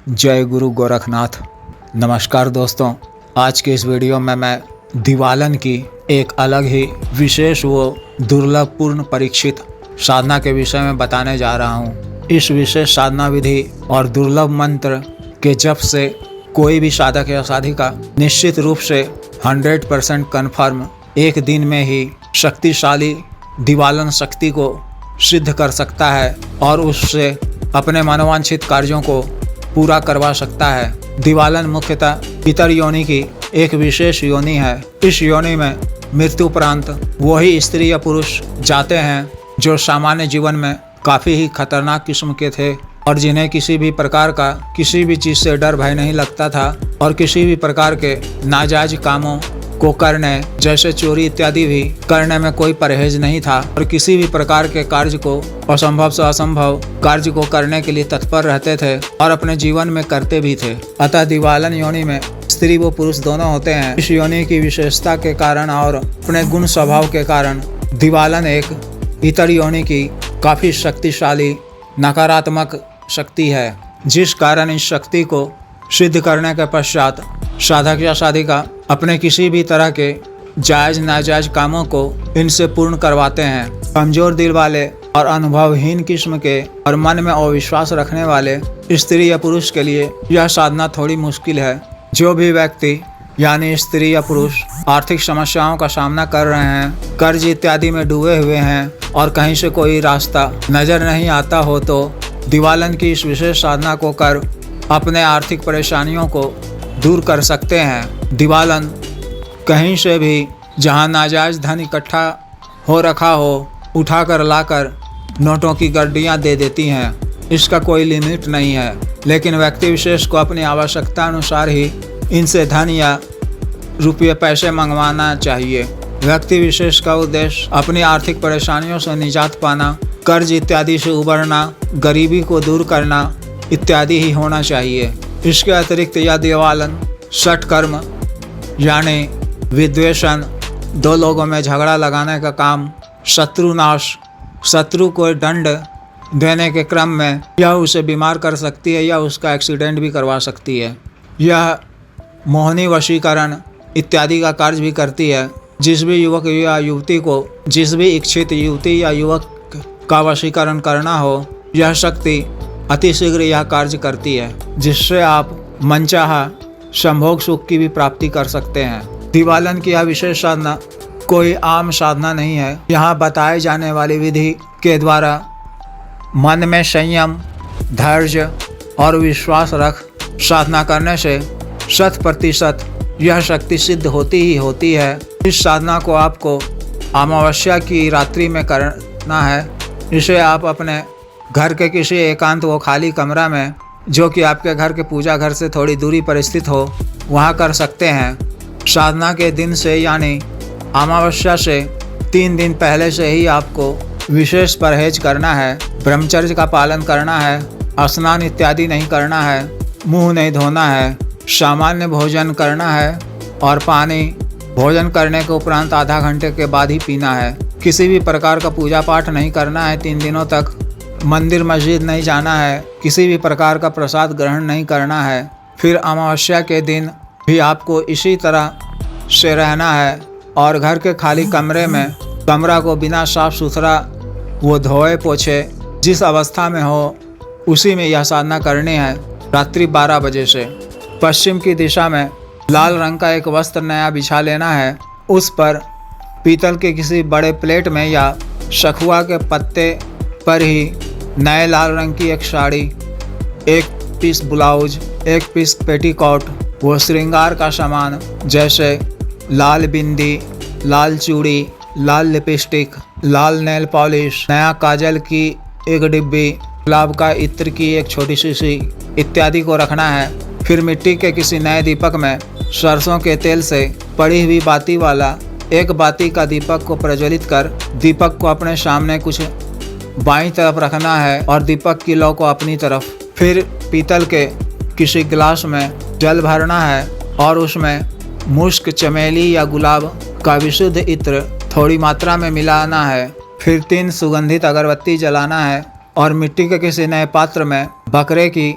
जय गुरु गोरखनाथ। नमस्कार दोस्तों, आज के इस वीडियो में मैं दिवालन की एक अलग ही विशेष व दुर्लभपूर्ण परीक्षित साधना के विषय में बताने जा रहा हूँ। इस विशेष साधना विधि और दुर्लभ मंत्र के जप से कोई भी साधक या साधिका निश्चित रूप से 100% कन्फर्म एक दिन में ही शक्तिशाली दिवालन शक्ति को सिद्ध कर सकता है और उससे अपने मनोवांछित कार्यों को पूरा करवा सकता है। दिवालन मुख्यतः पितर योनि की एक विशेष योनि है। इस योनि में मृत्यु उपरांत वही स्त्री या पुरुष जाते हैं जो सामान्य जीवन में काफ़ी ही खतरनाक किस्म के थे और जिन्हें किसी भी प्रकार का किसी भी चीज़ से डर भय नहीं लगता था और किसी भी प्रकार के नाजायज कामों को करने जैसे चोरी इत्यादि भी करने में कोई परहेज नहीं था और किसी भी प्रकार के कार्य को असंभव से असंभव कार्य को करने के लिए तत्पर रहते थे और अपने जीवन में करते भी थे। अतः दिवालन योनि में स्त्री व पुरुष दोनों होते हैं। इस योनि की विशेषता के कारण और अपने गुण स्वभाव के कारण दिवालन एक इतर योनि की काफी शक्तिशाली नकारात्मक शक्ति है, जिस कारण इस शक्ति को सिद्ध करने के पश्चात साधक या साधिका अपने किसी भी तरह के जायज नाजायज कामों को इनसे पूर्ण करवाते हैं। कमजोर दिल वाले और अनुभवहीन किस्म के और मन में अविश्वास रखने वाले स्त्री या पुरुष के लिए यह साधना थोड़ी मुश्किल है। जो भी व्यक्ति यानी स्त्री या पुरुष आर्थिक समस्याओं का सामना कर रहे हैं, कर्ज इत्यादि में डूबे हुए हैं और कहीं से कोई रास्ता नजर नहीं आता हो, तो दिवालन की इस विशेष साधना को कर अपने आर्थिक परेशानियों को दूर कर सकते हैं। दिवालन कहीं से भी जहां नाजायज धन इकट्ठा हो रखा हो, उठाकर लाकर नोटों की गड्डियां दे देती हैं। इसका कोई लिमिट नहीं है, लेकिन व्यक्ति विशेष को अपनी आवश्यकता अनुसार ही इनसे धन या रुपये पैसे मंगवाना चाहिए। व्यक्ति विशेष का उद्देश्य अपनी आर्थिक परेशानियों से निजात पाना, कर्ज इत्यादि से उबरना, गरीबी को दूर करना इत्यादि ही होना चाहिए। इसके अतिरिक्त यह दिवालन षटकर्म यानी विद्वेषण, दो लोगों में झगड़ा लगाने का काम, शत्रुनाश, शत्रु को दंड देने के क्रम में यह उसे बीमार कर सकती है या उसका एक्सीडेंट भी करवा सकती है। यह मोहनी वशीकरण इत्यादि का कार्य भी करती है। जिस भी युवक या युवती को जिस भी इच्छित युवती या युवक का वशीकरण करना हो, यह शक्ति अतिशीघ्र यह कार्य करती है, जिससे आप मनचाहा संभोग सुख की भी प्राप्ति कर सकते हैं। दिवालन की यह विशेष साधना कोई आम साधना नहीं है। यहाँ बताए जाने वाली विधि के द्वारा मन में संयम, धैर्य और विश्वास रख साधना करने से 100% यह शक्ति सिद्ध होती ही होती है। इस साधना को आपको अमावस्या की रात्रि में करना है। इसे आप अपने घर के किसी एकांत व खाली कमरा में, जो कि आपके घर के पूजा घर से थोड़ी दूरी पर स्थित हो, वहाँ कर सकते हैं। साधना के दिन से यानी अमावस्या से 3 दिन पहले से ही आपको विशेष परहेज करना है। ब्रह्मचर्य का पालन करना है, स्नान इत्यादि नहीं करना है, मुंह नहीं धोना है, सामान्य भोजन करना है और पानी भोजन करने के उपरांत आधा घंटे के बाद ही पीना है। किसी भी प्रकार का पूजा पाठ नहीं करना है। 3 दिनों तक मंदिर मस्जिद नहीं जाना है। किसी भी प्रकार का प्रसाद ग्रहण नहीं करना है। फिर अमावस्या के दिन भी आपको इसी तरह से रहना है और घर के खाली कमरे में कमरा को बिना साफ सुथरा वो धोए पोछे जिस अवस्था में हो, उसी में यह साधना करनी है। रात्रि 12 बजे से पश्चिम की दिशा में लाल रंग का एक वस्त्र नया बिछा लेना है। उस पर पीतल के किसी बड़े प्लेट में या सखुआ के पत्ते पर ही नए लाल रंग की एक sari, 1 piece blouse, 1 piece petticoat व श्रृंगार का सामान जैसे लाल बिंदी, लाल चूड़ी, लाल लिपस्टिक, लाल नेल पॉलिश, नया काजल की 1 डिब्बी, गुलाब का इत्र की 1 छोटी शीशी इत्यादि को रखना है। फिर मिट्टी के किसी नए दीपक में सरसों के तेल से पड़ी हुई बाती वाला 1 बाती का दीपक को प्रज्वलित कर दीपक को अपने सामने कुछ बाईं तरफ रखना है और दीपक की लौ को अपनी तरफ। फिर पीतल के किसी गिलास में जल भरना है और उसमें मुश्क, चमेली या गुलाब का विशुद्ध इत्र थोड़ी मात्रा में मिलाना है। फिर 3 सुगंधित अगरबत्ती जलाना है और मिट्टी के किसी नए पात्र में बकरे की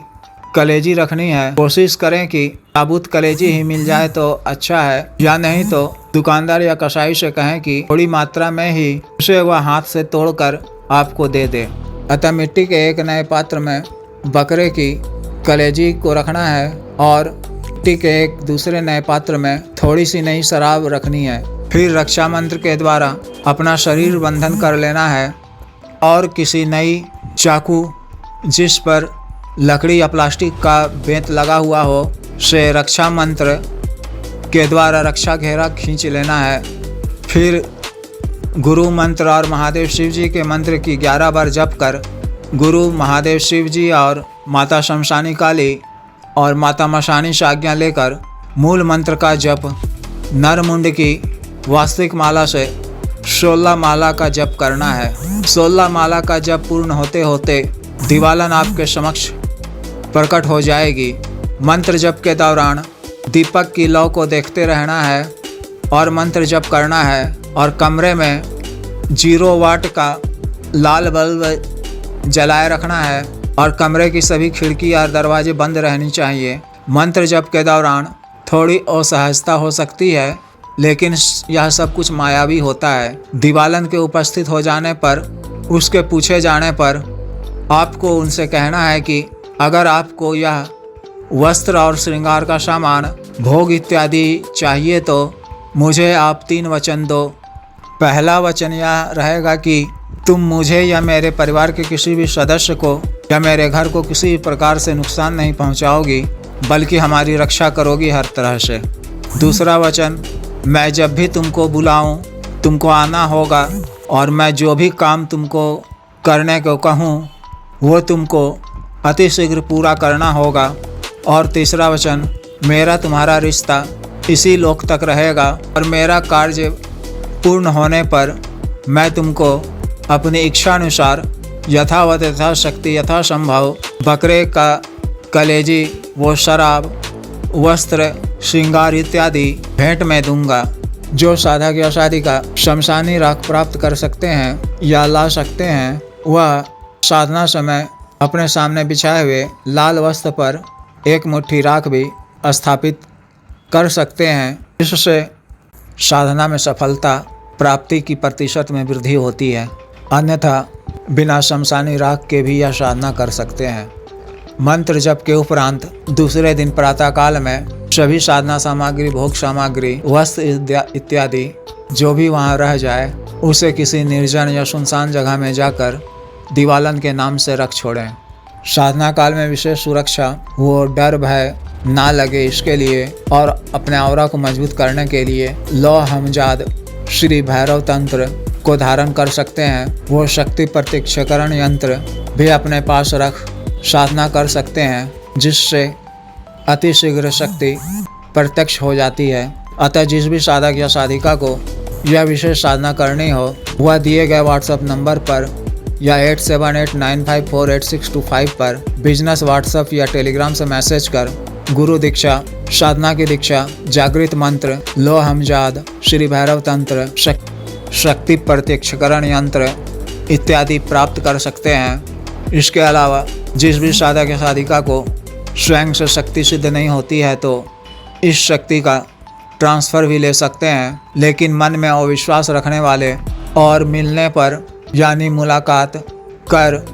कलेजी रखनी है, कोशिश करें कि साबुत कलेजी ही मिल जाए तो अच्छा है, या नहीं तो दुकानदार या कसाई से कहें कि थोड़ी मात्रा में ही उसे वह हाथ से तोड़कर आपको दे दे। अतः मिट्टी के एक नए पात्र में बकरे की कलेजी को रखना है और मिट्टी के एक दूसरे नए पात्र में थोड़ी सी नई शराब रखनी है। फिर रक्षा मंत्र के द्वारा अपना शरीर बंधन कर लेना है और किसी नई चाकू जिस पर लकड़ी या प्लास्टिक का बेंत लगा हुआ हो से रक्षा मंत्र के द्वारा रक्षा घेरा खींच लेना है। फिर गुरु मंत्र और महादेव शिव जी के मंत्र की 11 बार जप कर गुरु महादेव शिव जी और माता शमशानी काली और माता मशानी से आज्ञा लेकर मूल मंत्र का जप नरमुंड की वास्तविक माला से 16 माला का जप करना है। 16 माला का जप पूर्ण होते होते दिवालन आपके समक्ष प्रकट हो जाएगी। मंत्र जप के दौरान दीपक की लौ को देखते रहना है और मंत्र जप करना है और कमरे में 0 वाट का लाल बल्ब जलाए रखना है और कमरे की सभी खिड़की और दरवाजे बंद रहनी चाहिए। मंत्र जप के दौरान थोड़ी असहजता हो सकती है, लेकिन यह सब कुछ मायावी होता है। दिवालन के उपस्थित हो जाने पर उसके पूछे जाने पर आपको उनसे कहना है कि अगर आपको यह वस्त्र और श्रृंगार का सामान, भोग इत्यादि चाहिए तो मुझे आप 3 वचन दो। पहला वचन यह रहेगा कि तुम मुझे या मेरे परिवार के किसी भी सदस्य को या मेरे घर को किसी प्रकार से नुकसान नहीं पहुंचाओगी, बल्कि हमारी रक्षा करोगी हर तरह से। दूसरा वचन, मैं जब भी तुमको बुलाऊं तुमको आना होगा और मैं जो भी काम तुमको करने को कहूं वो तुमको अतिशीघ्र पूरा करना होगा। और तीसरा वचन, मेरा तुम्हारा रिश्ता इसी लोक तक रहेगा और मेरा कार्य पूर्ण होने पर मैं तुमको अपनी इच्छानुसार यथावत यथाशक्ति यथासंभव बकरे का कलेजी, वो शराब, वस्त्र, श्रृंगार इत्यादि भेंट में दूंगा। जो साधक या साधिका शमशानी राख प्राप्त कर सकते हैं या ला सकते हैं, वह साधना समय अपने सामने बिछाए हुए लाल वस्त्र पर एक मुट्ठी राख भी स्थापित कर सकते हैं। इससे साधना में सफलता प्राप्ति की प्रतिशत में वृद्धि होती है। अन्यथा बिना शमशानी राख के भी यह साधना कर सकते हैं। मंत्र जप के उपरांत दूसरे दिन प्रातःकाल में सभी साधना सामग्री, भोग सामग्री, वस्त्र इत्यादि जो भी वहाँ रह जाए उसे किसी निर्जन या सुनसान जगह में जाकर दिवालन के नाम से रख छोड़ें। साधना काल में विशेष सुरक्षा, वो डर भय ना लगे इसके लिए और अपने औरा को मजबूत करने के लिए लौ हमजाद श्री भैरव तंत्र को धारण कर सकते हैं। वो शक्ति प्रत्यक्षकरण यंत्र भी अपने पास रख साधना कर सकते हैं, जिससे अतिशीघ्र शक्ति प्रत्यक्ष हो जाती है। अतः जिस भी साधक या साधिका को यह विशेष साधना करनी हो, वह दिए गए व्हाट्सएप नंबर पर या 8789548625 पर बिजनेस व्हाट्सएप या टेलीग्राम से मैसेज कर गुरु दीक्षा, साधना की दीक्षा, जागृत मंत्र, लो हमजाद, श्री भैरव तंत्र, शक्ति प्रत्यक्षकरण यंत्र इत्यादि प्राप्त कर सकते हैं। इसके अलावा जिस भी साधक या साधिका को स्वयं से शक्ति सिद्ध नहीं होती है तो इस शक्ति का ट्रांसफ़र भी ले सकते हैं, लेकिन मन में अविश्वास रखने वाले और मिलने पर यानी मुलाकात कर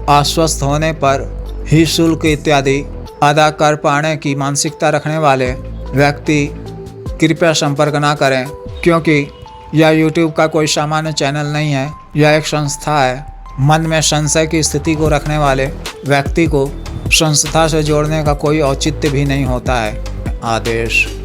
आश्वस्त होने पर ही शुल्क इत्यादि अदा कर पाने की मानसिकता रखने वाले व्यक्ति कृपया संपर्क ना करें, क्योंकि यह YouTube का कोई सामान्य चैनल नहीं है। यह एक संस्था है। मन में संशय की स्थिति को रखने वाले व्यक्ति को संस्था से जोड़ने का कोई औचित्य भी नहीं होता है। आदेश।